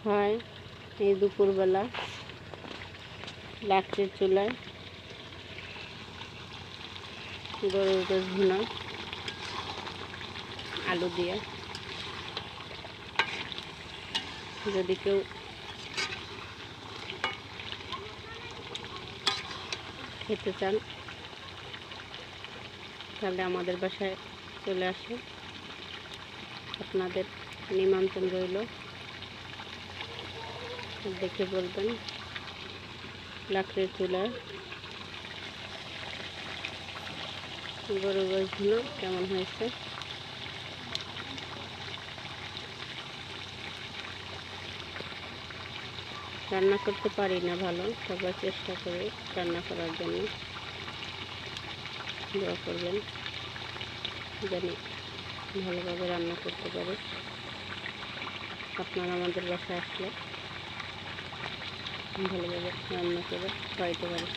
হয় এই দুপুরবেলা লাকড়ির চুলায় গরুর গোশ ভুনা আলু দিয়ে। যদি কেউ খেতে চান তাহলে আমাদের বাসায় চলে আসে, আপনাদের নিমন্ত্রণ রইল। দেখে বলবেন লাকড়ির চুলায় গরুর গোশ ভুনা কেমন হয়েছে। রান্না করতে পারি না ভালো, তবে চেষ্টা করি রান্না করার জন্য। দোয়া করবেন জানি ভালোভাবে রান্না করতে পারি। আপনারা আমাদের বাসায় আসলে ভালোভাবে রান্না করে খাওয়াইতে পারি।